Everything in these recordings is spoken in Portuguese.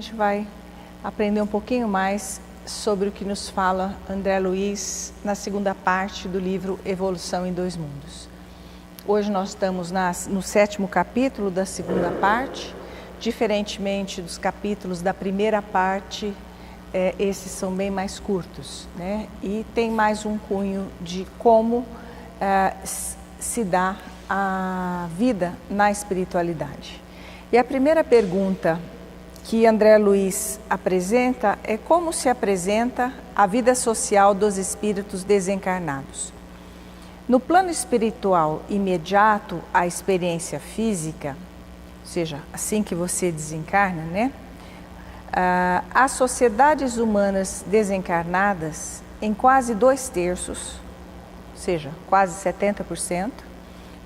A gente vai aprender um pouquinho mais sobre o que nos fala André Luiz na segunda parte do livro Evolução em Dois Mundos. Hoje nós estamos no 7º capítulo da segunda parte. Diferentemente dos capítulos da primeira parte, esses são bem mais curtos, né? E tem mais um cunho de como se dá a vida na espiritualidade. E a primeira pergunta que André Luiz apresenta é como se apresenta a vida social dos espíritos desencarnados. No plano espiritual imediato à experiência física, ou seja, assim que você desencarna, né? As sociedades humanas desencarnadas, em quase 2/3, ou seja, quase 70%,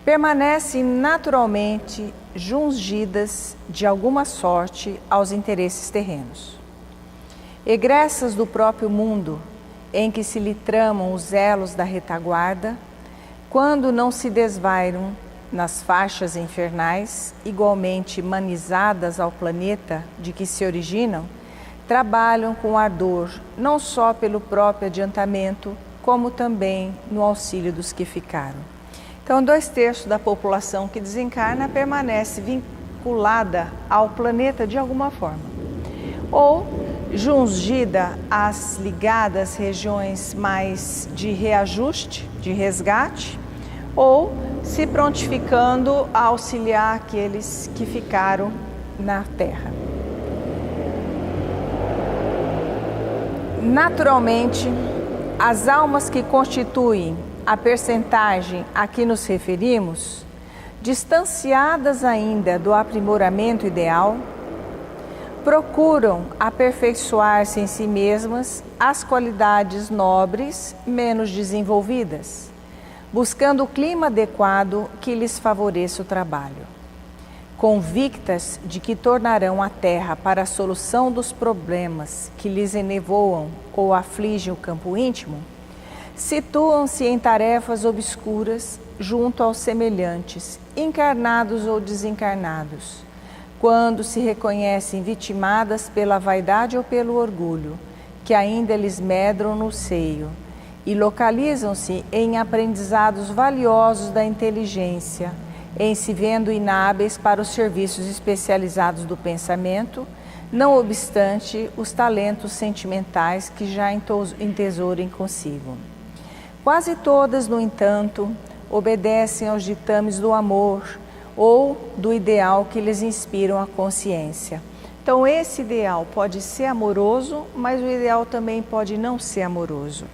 permanecem naturalmente jungidas de alguma sorte aos interesses terrenos. Egressas do próprio mundo, em que se lhe tramam os elos da retaguarda, quando não se desvairam nas faixas infernais, igualmente manizadas ao planeta de que se originam, trabalham com ardor, não só pelo próprio adiantamento, como também no auxílio dos que ficaram. Então, 2/3 da população que desencarna permanece vinculada ao planeta de alguma forma, ou jungida às ligadas regiões mais de reajuste, de resgate, ou se prontificando a auxiliar aqueles que ficaram na Terra. Naturalmente, as almas que constituem a percentagem a que nos referimos, distanciadas ainda do aprimoramento ideal, procuram aperfeiçoar-se em si mesmas as qualidades nobres menos desenvolvidas, buscando o clima adequado que lhes favoreça o trabalho. Convictas de que tornarão a Terra para a solução dos problemas que lhes enevoam ou afligem o campo íntimo, situam-se em tarefas obscuras junto aos semelhantes, encarnados ou desencarnados, quando se reconhecem vitimadas pela vaidade ou pelo orgulho, que ainda lhes medram no seio, e localizam-se em aprendizados valiosos da inteligência, em se vendo inábeis para os serviços especializados do pensamento, não obstante os talentos sentimentais que já entesourem consigo. Quase todas, no entanto, obedecem aos ditames do amor ou do ideal que lhes inspiram a consciência. Então, esse ideal pode ser amoroso, mas o ideal também pode não ser amoroso.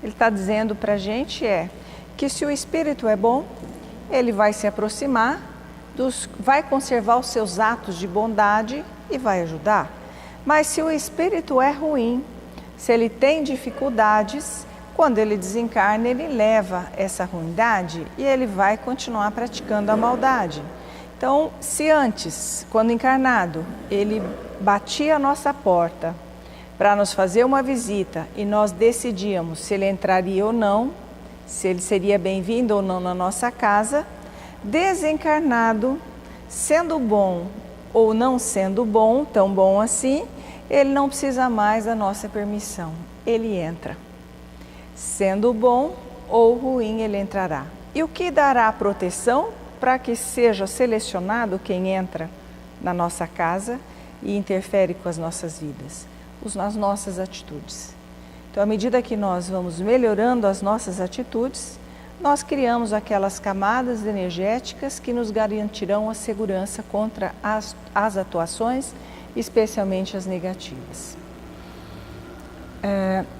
Ele está dizendo para a gente que se o espírito é bom, ele vai se aproximar, vai conservar os seus atos de bondade e vai ajudar. Mas se o espírito é ruim, se ele tem dificuldades, quando ele desencarna, ele leva essa ruindade e ele vai continuar praticando a maldade. Então, se antes, quando encarnado, ele batia a nossa porta para nos fazer uma visita e nós decidíamos se ele entraria ou não, se ele seria bem-vindo ou não na nossa casa, desencarnado, sendo bom ou não sendo bom, tão bom assim, ele não precisa mais da nossa permissão, ele entra. Sendo bom ou ruim, ele entrará. E o que dará proteção para que seja selecionado quem entra na nossa casa e interfere com as nossas vidas? As nossas atitudes. Então, à medida que nós vamos melhorando as nossas atitudes, nós criamos aquelas camadas energéticas que nos garantirão a segurança contra as atuações, especialmente as negativas.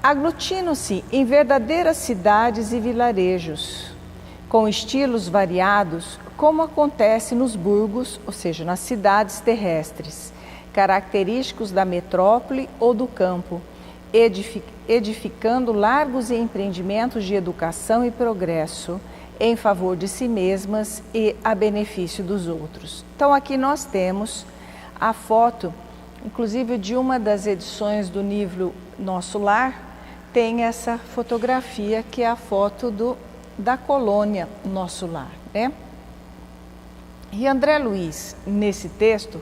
Aglutinam-se em verdadeiras cidades e vilarejos, com estilos variados, como acontece nos burgos, ou seja, nas cidades terrestres, característicos da metrópole ou do campo, edificando largos empreendimentos de educação e progresso em favor de si mesmas e a benefício dos outros. Então, aqui nós temos a foto, inclusive de uma das edições do livro Nosso Lar, tem essa fotografia que é a foto da colônia Nosso Lar, né? E André Luiz, nesse texto,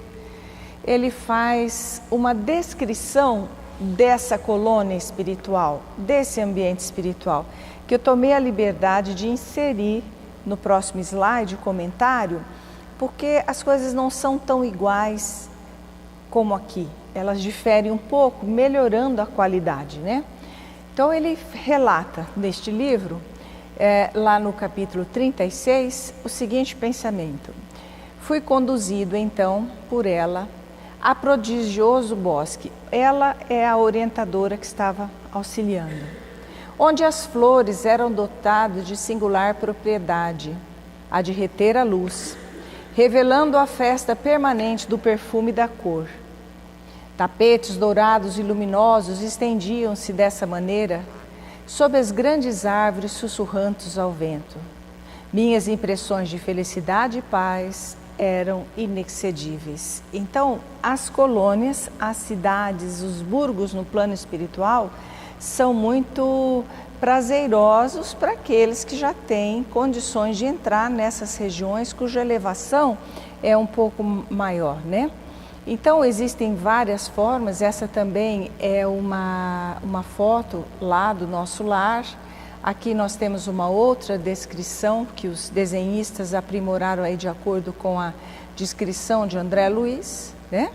ele faz uma descrição dessa colônia espiritual, desse ambiente espiritual, que eu tomei a liberdade de inserir no próximo slide, comentário, porque as coisas não são tão iguais como aqui. Elas diferem um pouco, melhorando a qualidade, né? Então ele relata neste livro, lá no capítulo 36, o seguinte pensamento: fui conduzido então por ela a prodigioso bosque. Ela é a orientadora que estava auxiliando, onde as flores eram dotadas de singular propriedade, a de reter a luz, revelando a festa permanente do perfume e da cor. Tapetes dourados e luminosos estendiam-se dessa maneira sob as grandes árvores sussurrantes ao vento. Minhas impressões de felicidade e paz eram inexcedíveis. Então, as colônias, as cidades, os burgos no plano espiritual são muito prazerosos para aqueles que já têm condições de entrar nessas regiões cuja elevação é um pouco maior, né? Então, existem várias formas. Essa também é uma foto lá do nosso lar. Aqui nós temos uma outra descrição que os desenhistas aprimoraram aí de acordo com a descrição de André Luiz, né?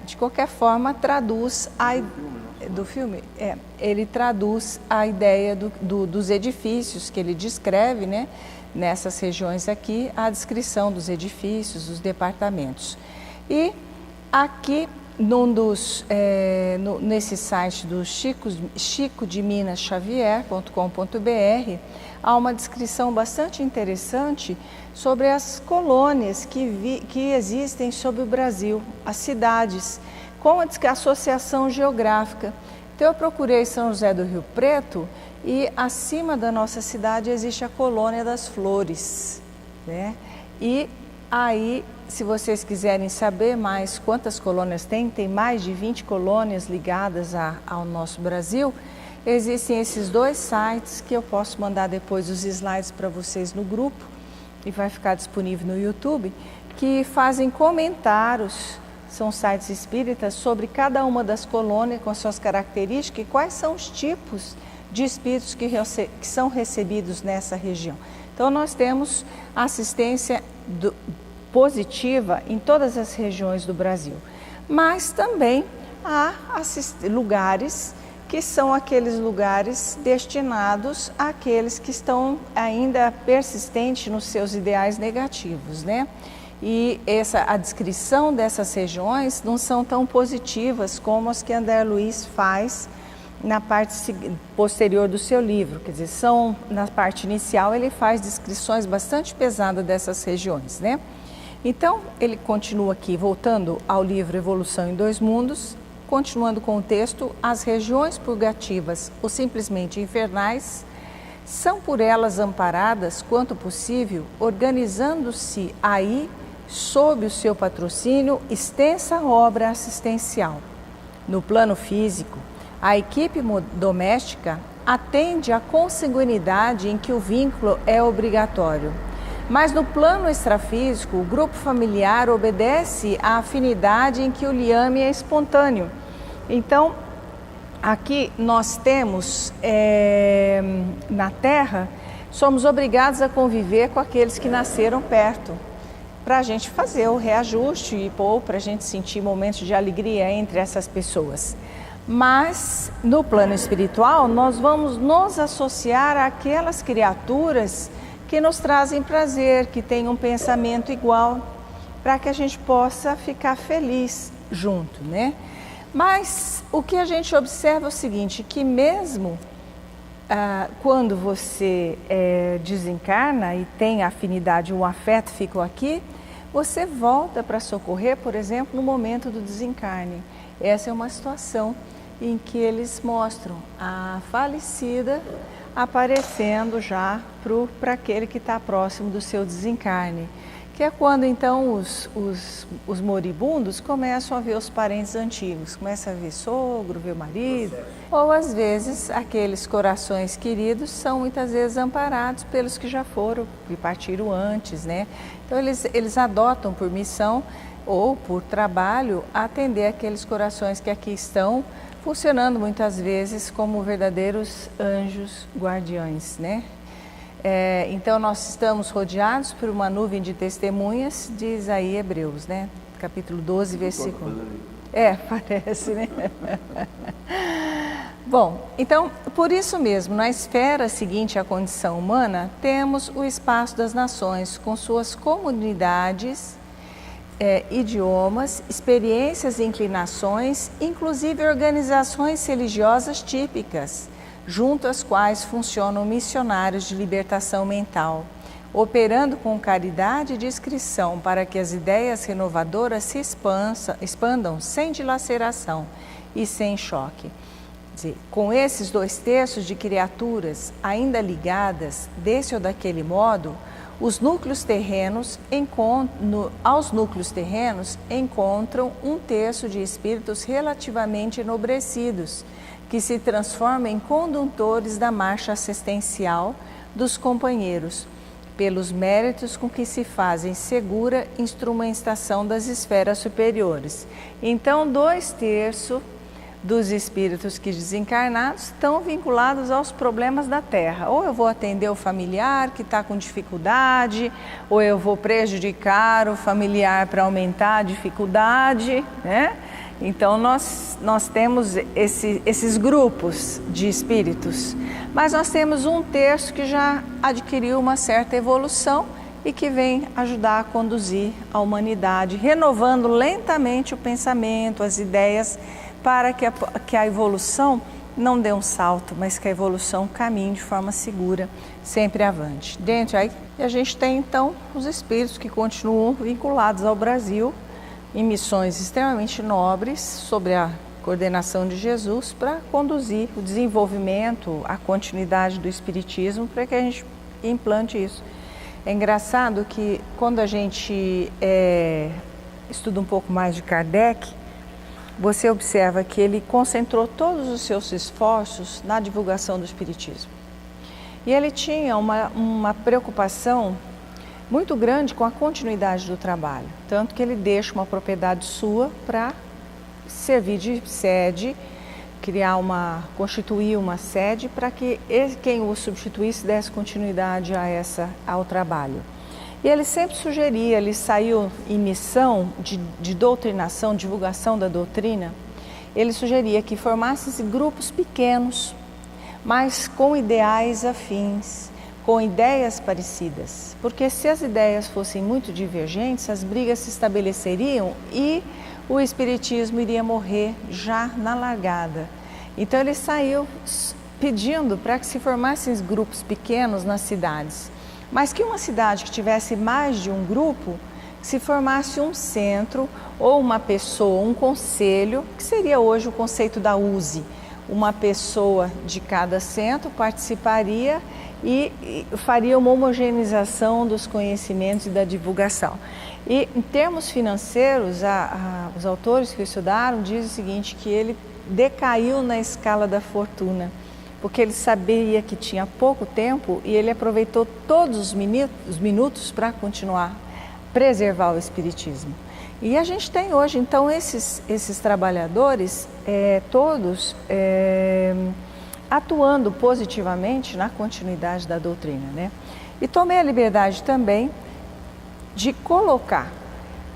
De qualquer forma, traduz do filme, ele traduz a ideia dos edifícios que ele descreve, né? Nessas regiões aqui, a descrição dos edifícios, dos departamentos. E aqui, nesse site do chicodeminasxavier.com.br, há uma descrição bastante interessante sobre as colônias que existem sobre o Brasil, as cidades, com a associação geográfica. Então eu procurei São José do Rio Preto e acima da nossa cidade existe a Colônia das Flores, né? E aí, se vocês quiserem saber mais quantas colônias tem mais de 20 colônias ligadas ao nosso Brasil. Existem esses dois sites que eu posso mandar depois os slides para vocês no grupo e vai ficar disponível no YouTube, que fazem comentários, são sites espíritas, sobre cada uma das colônias com as suas características e quais são os tipos de espíritos que são recebidos nessa região. Então nós temos assistência positiva em todas as regiões do Brasil, mas também há lugares que são aqueles lugares destinados àqueles que estão ainda persistentes nos seus ideais negativos, né? E a descrição dessas regiões não são tão positivas como as que André Luiz faz na parte posterior do seu livro. Quer dizer, na parte inicial ele faz descrições bastante pesadas dessas regiões, né? Então, ele continua aqui, voltando ao livro Evolução em Dois Mundos, continuando com o texto: as regiões purgativas ou simplesmente infernais são por elas amparadas quanto possível, organizando-se aí, sob o seu patrocínio, extensa obra assistencial. No plano físico, a equipe doméstica atende à consanguinidade em que o vínculo é obrigatório. Mas no plano extrafísico, o grupo familiar obedece à afinidade em que o liame é espontâneo. Então, aqui nós temos, na Terra, somos obrigados a conviver com aqueles que nasceram perto, para a gente fazer o reajuste e para a gente sentir momentos de alegria entre essas pessoas. Mas no plano espiritual, nós vamos nos associar àquelas criaturas que nos trazem prazer, que têm um pensamento igual, para que a gente possa ficar feliz junto, né? Mas o que a gente observa é o seguinte, que mesmo quando você desencarna e tem afinidade, o afeto ficou aqui, você volta para socorrer, por exemplo, no momento do desencarne. Essa é uma situação em que eles mostram a falecida aparecendo já para aquele que está próximo do seu desencarne, que é quando então os moribundos começam a ver os parentes antigos, começam a ver sogro, ver o marido, ou às vezes aqueles corações queridos são muitas vezes amparados pelos que já foram e partiram antes, né? Então eles adotam por missão ou por trabalho, atender aqueles corações que aqui estão, funcionando muitas vezes como verdadeiros anjos guardiões, né? Então nós estamos rodeados por uma nuvem de testemunhas, diz aí Hebreus, né? Capítulo 12, versículo... parece, né? Bom, então, por isso mesmo, na esfera seguinte à condição humana, temos o espaço das nações, com suas comunidades, idiomas, experiências e inclinações, inclusive organizações religiosas típicas, junto às quais funcionam missionários de libertação mental, operando com caridade e discrição para que as ideias renovadoras se expandam sem dilaceração e sem choque. Com esses 2 terços de criaturas ainda ligadas desse ou daquele modo, aos núcleos terrenos encontram 1 terço de espíritos relativamente enobrecidos, que se transformam em condutores da marcha assistencial dos companheiros, pelos méritos com que se fazem segura instrumentação das esferas superiores. Então, 2 terços dos espíritos que desencarnados estão vinculados aos problemas da Terra. Ou eu vou atender o familiar que está com dificuldade, ou eu vou prejudicar o familiar para aumentar a dificuldade, né? Então nós temos esses grupos de espíritos, mas nós temos 1 terço que já adquiriu uma certa evolução e que vem ajudar a conduzir a humanidade, renovando lentamente o pensamento, as ideias, para que a evolução não dê um salto, mas que a evolução caminhe de forma segura, sempre avante. Dentro aí, a gente tem então os espíritos que continuam vinculados ao Brasil, em missões extremamente nobres, sobre a coordenação de Jesus, para conduzir o desenvolvimento, a continuidade do Espiritismo, para que a gente implante isso. É engraçado que quando a gente estuda um pouco mais de Kardec, você observa que ele concentrou todos os seus esforços na divulgação do Espiritismo. E ele tinha uma preocupação muito grande com a continuidade do trabalho, tanto que ele deixa uma propriedade sua para servir de sede, constituir uma sede para que quem o substituísse desse continuidade ao trabalho. E ele sempre sugeria, ele saiu em missão de doutrinação, divulgação da doutrina, ele sugeria que formassem grupos pequenos, mas com ideais afins, com ideias parecidas, porque se as ideias fossem muito divergentes, as brigas se estabeleceriam e o Espiritismo iria morrer já na largada. Então ele saiu pedindo para que se formassem grupos pequenos nas cidades, mas que uma cidade que tivesse mais de um grupo, se formasse um centro ou uma pessoa, um conselho, que seria hoje o conceito da USE. Uma pessoa de cada centro participaria e faria uma homogeneização dos conhecimentos e da divulgação. E em termos financeiros, os autores que estudaram dizem o seguinte, que ele decaiu na escala da fortuna, porque ele sabia que tinha pouco tempo e ele aproveitou todos os minutos para continuar, preservar o Espiritismo. E a gente tem hoje, então, esses trabalhadores, todos atuando positivamente na continuidade da doutrina, né? E tomei a liberdade também de colocar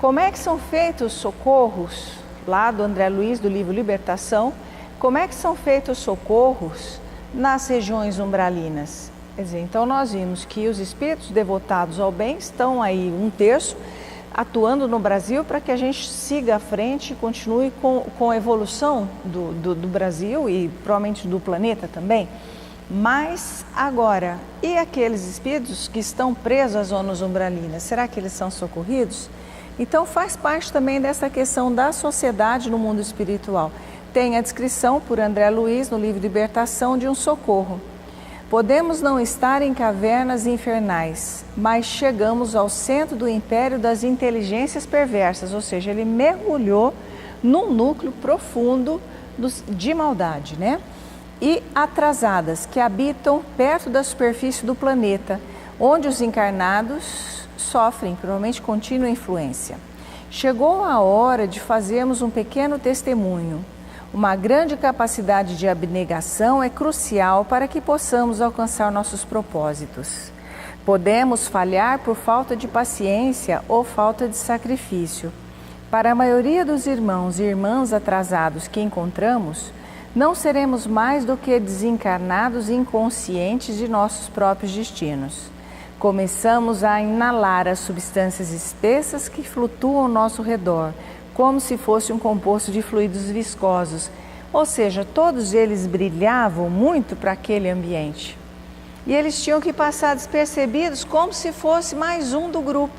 como é que são feitos os socorros, lá do André Luiz, do livro Libertação, como é que são feitos os socorros nas regiões umbralinas. Quer dizer, então nós vimos que os espíritos devotados ao bem estão aí 1 terço, atuando no Brasil para que a gente siga à frente e continue com a evolução do Brasil e provavelmente do planeta também. Mas agora, e aqueles espíritos que estão presos às zonas umbralinas, será que eles são socorridos? Então faz parte também dessa questão da sociedade no mundo espiritual. Tem a descrição por André Luiz no livro Libertação de um socorro. Podemos não estar em cavernas infernais, mas chegamos ao centro do império das inteligências perversas, ou seja, ele mergulhou num núcleo profundo de maldade, né? E atrasadas, que habitam perto da superfície do planeta, onde os encarnados sofrem, provavelmente, contínua influência. Chegou a hora de fazermos um pequeno testemunho. Uma grande capacidade de abnegação é crucial para que possamos alcançar nossos propósitos. Podemos falhar por falta de paciência ou falta de sacrifício. Para a maioria dos irmãos e irmãs atrasados que encontramos, não seremos mais do que desencarnados e inconscientes de nossos próprios destinos. Começamos a inalar as substâncias espessas que flutuam ao nosso redor, como se fosse um composto de fluidos viscosos, ou seja, todos eles brilhavam muito para aquele ambiente. E eles tinham que passar despercebidos como se fosse mais um do grupo.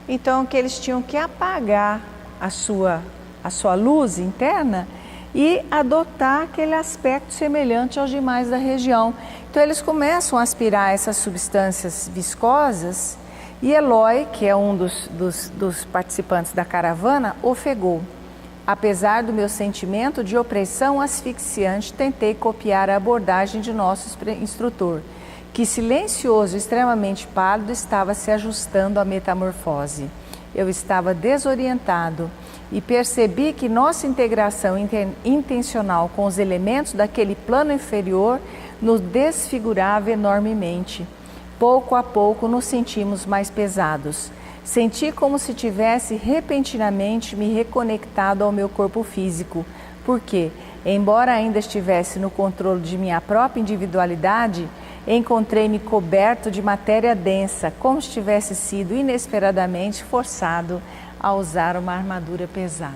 Então, que eles tinham que apagar a sua luz interna e adotar aquele aspecto semelhante aos demais da região. Então eles começam a aspirar essas substâncias viscosas e Eloy, que é um dos participantes da caravana, ofegou. Apesar do meu sentimento de opressão asfixiante, tentei copiar a abordagem de nosso instrutor, que silencioso e extremamente pálido estava se ajustando à metamorfose. Eu estava desorientado e percebi que nossa integração intencional com os elementos daquele plano inferior nos desfigurava enormemente. Pouco a pouco nos sentimos mais pesados. Senti como se tivesse repentinamente me reconectado ao meu corpo físico, porque, embora ainda estivesse no controle de minha própria individualidade, encontrei-me coberto de matéria densa, como se tivesse sido inesperadamente forçado a usar uma armadura pesada.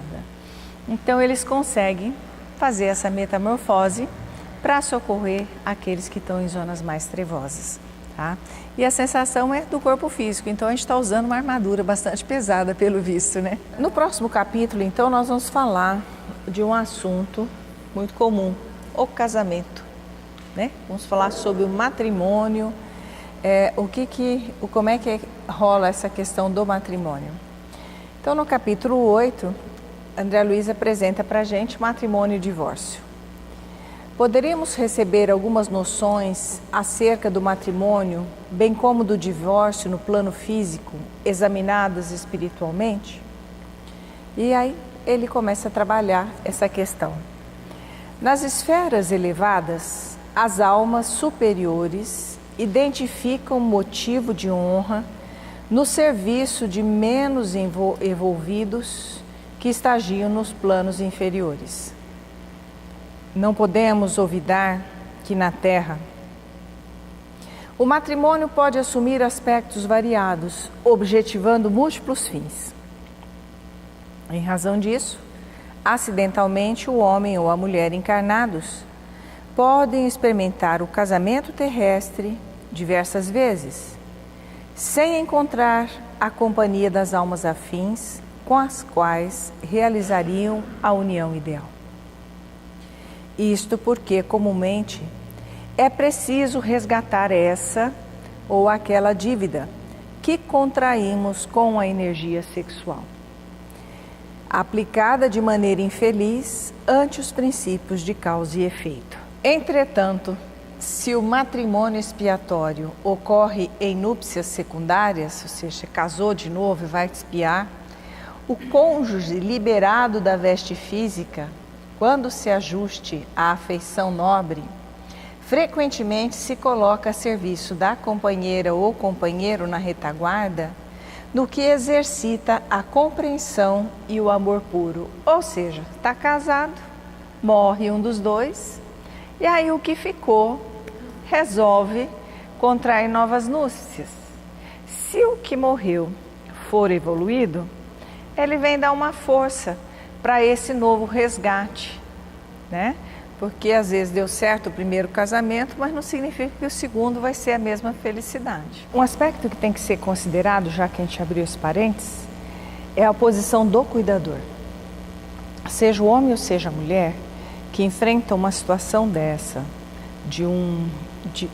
Então eles conseguem fazer essa metamorfose para socorrer aqueles que estão em zonas mais trevosas, tá? E a sensação é do corpo físico, então a gente está usando uma armadura bastante pesada pelo visto, né? No próximo capítulo, então, nós vamos falar de um assunto muito comum, o casamento, né? Vamos falar sobre o matrimônio, como é que rola essa questão do matrimônio. Então, no capítulo 8, André Luiz apresenta para a gente matrimônio e divórcio. Poderíamos receber algumas noções acerca do matrimônio, bem como do divórcio no plano físico, examinadas espiritualmente? E aí ele começa a trabalhar essa questão. Nas esferas elevadas, as almas superiores identificam motivo de honra no serviço de menos evoluídos que estagiam nos planos inferiores. Não podemos olvidar que na Terra o matrimônio pode assumir aspectos variados, objetivando múltiplos fins. Em razão disso, acidentalmente o homem ou a mulher encarnados podem experimentar o casamento terrestre diversas vezes, sem encontrar a companhia das almas afins com as quais realizariam a união ideal. Isto porque, comumente, é preciso resgatar essa ou aquela dívida que contraímos com a energia sexual, aplicada de maneira infeliz ante os princípios de causa e efeito. Entretanto, se o matrimônio expiatório ocorre em núpcias secundárias, ou seja, casou de novo e vai expiar, o cônjuge liberado da veste física, quando se ajuste à afeição nobre, frequentemente se coloca a serviço da companheira ou companheiro na retaguarda, no que exercita a compreensão e o amor puro. Ou seja, está casado, morre um dos dois, e aí o que ficou resolve contrair novas núpcias. Se o que morreu for evoluído, ele vem dar uma força para esse novo resgate, né? Porque às vezes deu certo o primeiro casamento, mas não significa que o segundo vai ser a mesma felicidade. Um aspecto que tem que ser considerado, já que a gente abriu esse parênteses, é a posição do cuidador. Seja o homem ou seja a mulher que enfrenta uma situação dessa,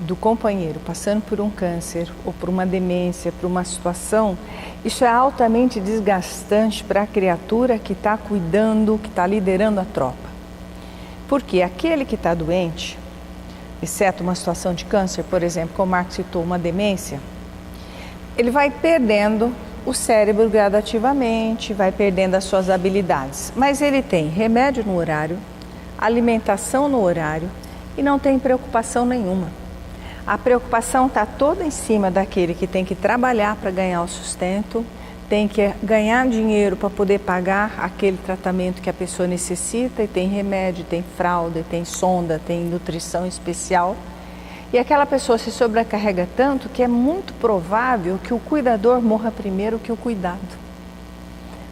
do companheiro passando por um câncer ou por uma demência, por uma situação, isso é altamente desgastante para a criatura que está cuidando, que está liderando a tropa. Porque aquele que está doente, exceto uma situação de câncer, por exemplo, como o Marco citou, uma demência, ele vai perdendo o cérebro gradativamente vai perdendo as suas habilidades. Mas ele tem remédio no horário, alimentação no horário e não tem preocupação nenhuma. A preocupação está toda em cima daquele que tem que trabalhar para ganhar o sustento, tem que ganhar dinheiro para poder pagar aquele tratamento que a pessoa necessita, e tem remédio, tem fralda, tem sonda, tem nutrição especial. E aquela pessoa se sobrecarrega tanto que é muito provável que o cuidador morra primeiro que o cuidado.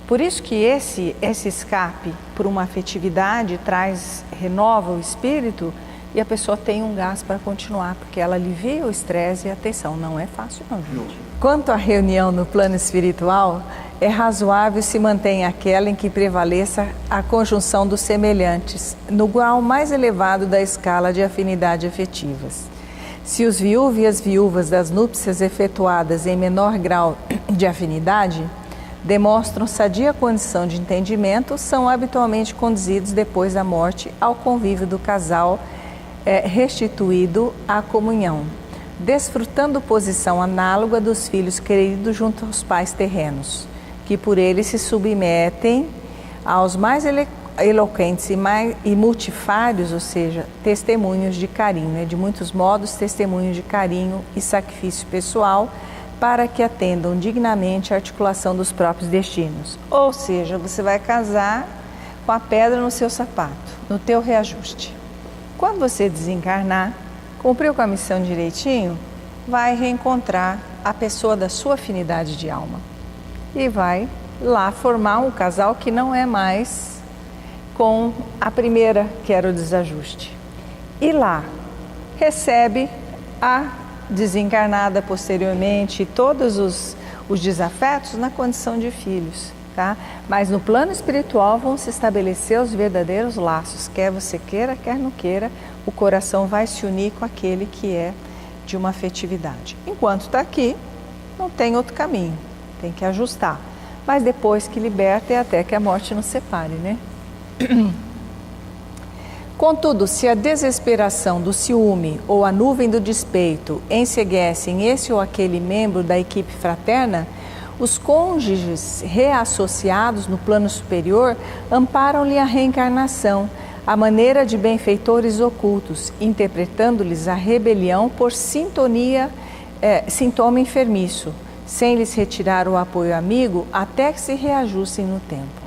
Por isso que esse escape por uma afetividade renova o espírito, e a pessoa tem um gás para continuar, porque ela alivia o estresse e a tensão. Não é fácil não, gente. Quanto à reunião no plano espiritual, é razoável se mantenha aquela em que prevaleça a conjunção dos semelhantes, no grau mais elevado da escala de afinidade afetivas. Se os viúvos e as viúvas das núpcias efetuadas em menor grau de afinidade demonstram sadia condição de entendimento, são habitualmente conduzidos depois da morte ao convívio do casal restituído à comunhão, desfrutando posição análoga dos filhos queridos junto aos pais terrenos, que por eles se submetem aos mais eloquentes e multifários, ou seja, testemunhos de carinho, de muitos modos, testemunhos de carinho e sacrifício pessoal, para que atendam dignamente a articulação dos próprios destinos. Ou seja, você vai casar com a pedra no seu sapato, no teu reajuste. Quando você desencarnar, cumpriu com a missão direitinho, vai reencontrar a pessoa da sua afinidade de alma e vai lá formar um casal que não é mais com a primeira, que era o desajuste. E lá recebe a desencarnada posteriormente todos os desafetos na condição de filhos, tá? Mas no plano espiritual vão se estabelecer os verdadeiros laços, quer você queira, quer não queira, o coração vai se unir com aquele que é de uma afetividade. Enquanto está aqui, não tem outro caminho, tem que ajustar. Mas depois que liberta é até que a morte nos separe, né? Contudo, se a desesperação do ciúme ou a nuvem do despeito enceguecem esse ou aquele membro da equipe fraterna, os cônjuges reassociados no plano superior amparam-lhe a reencarnação, à maneira de benfeitores ocultos, interpretando-lhes a rebelião por sintoma enfermiço, sem lhes retirar o apoio amigo até que se reajustem no tempo.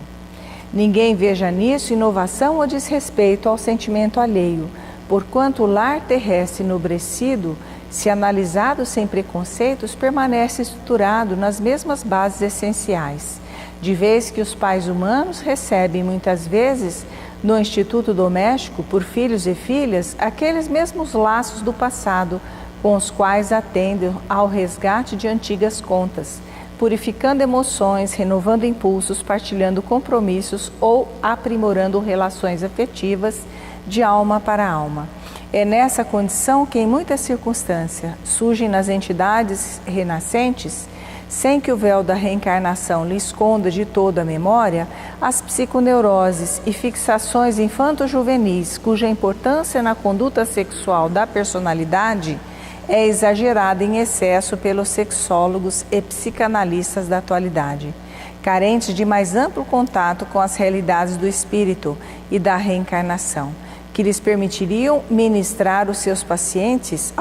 Ninguém veja nisso inovação ou desrespeito ao sentimento alheio, porquanto o lar terrestre enobrecido, se analisado sem preconceitos, permanece estruturado nas mesmas bases essenciais, de vez que os pais humanos recebem muitas vezes no instituto doméstico, por filhos e filhas, aqueles mesmos laços do passado, com os quais atendem ao resgate de antigas contas, purificando emoções, renovando impulsos, partilhando compromissos ou aprimorando relações afetivas de alma para alma. É nessa condição que, em muitas circunstâncias, surgem nas entidades renascentes, sem que o véu da reencarnação lhe esconda de toda a memória, as psiconeuroses e fixações infanto-juvenis, cuja importância na conduta sexual da personalidade é exagerada em excesso pelos sexólogos e psicanalistas da atualidade, carentes de mais amplo contato com as realidades do espírito e da reencarnação, que lhes permitiriam ministrar aos seus pacientes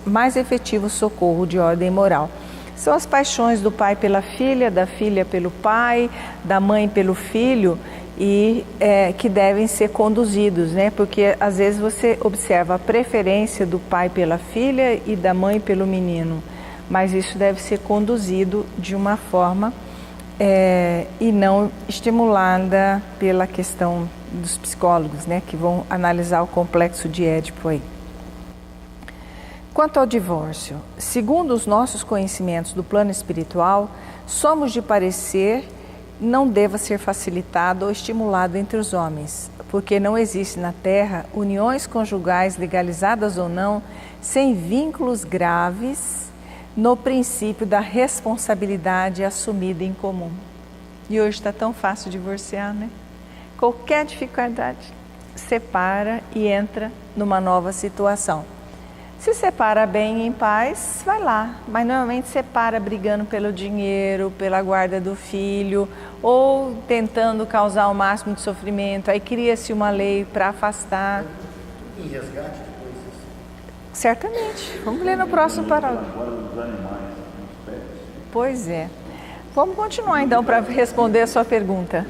mais efetivo socorro de ordem moral. São as paixões do pai pela filha, da filha pelo pai, da mãe pelo filho, e que devem ser conduzidos, né? Porque às vezes você observa a preferência do pai pela filha e da mãe pelo menino, mas isso deve ser conduzido de uma forma e não estimulada pela questão dos psicólogos, né? Que vão analisar o complexo de Édipo aí. Quanto ao divórcio, segundo os nossos conhecimentos do plano espiritual, somos de parecer não deva ser facilitado ou estimulado entre os homens, porque não existe na Terra uniões conjugais legalizadas ou não, sem vínculos graves no princípio da responsabilidade assumida em comum. E hoje está tão fácil divorciar, né? Qualquer dificuldade separa e entra numa nova situação. Se separa bem e em paz, vai lá. Mas normalmente separa brigando pelo dinheiro, pela guarda do filho, ou tentando causar o máximo de sofrimento. Aí cria-se uma lei para afastar. Em resgate de coisas. Certamente. Vamos ler no próximo parágrafo. Agora dos animais, dos pets. Pois é. Vamos continuar então para responder a sua pergunta.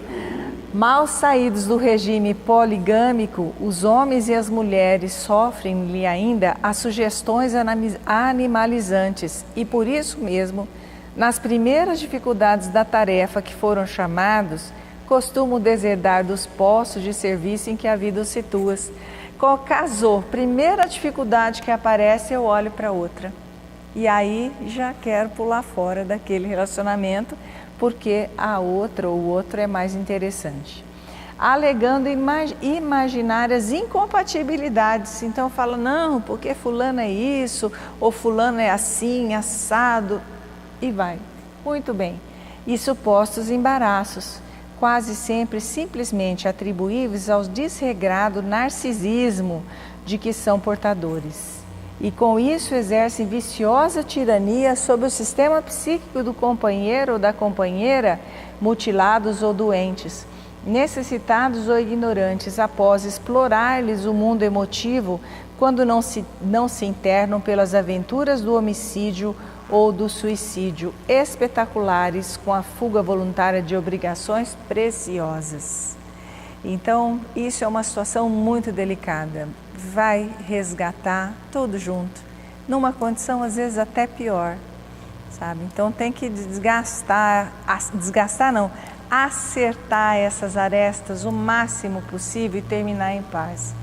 Mal saídos do regime poligâmico, os homens e as mulheres sofrem-lhe ainda as sugestões animalizantes e por isso mesmo, nas primeiras dificuldades da tarefa que foram chamados, costumam deserdar dos postos de serviço em que a vida os situa. Casou, primeira dificuldade que aparece, eu olho para outra. E aí já quero pular fora daquele relacionamento, porque a outra ou o outro é mais interessante. Alegando imaginárias incompatibilidades. Então fala, não, porque fulano é isso, ou fulano é assim, assado, e vai. Muito bem. E supostos embaraços, quase sempre simplesmente atribuíveis ao desregrado narcisismo de que são portadores. E com isso exercem viciosa tirania sobre o sistema psíquico do companheiro ou da companheira, mutilados ou doentes, necessitados ou ignorantes, após explorar-lhes o mundo emotivo, quando não se internam pelas aventuras do homicídio ou do suicídio, espetaculares com a fuga voluntária de obrigações preciosas. Então, isso é uma situação muito delicada. Vai resgatar tudo junto, numa condição às vezes até pior, sabe? Então tem que acertar essas arestas o máximo possível e terminar em paz.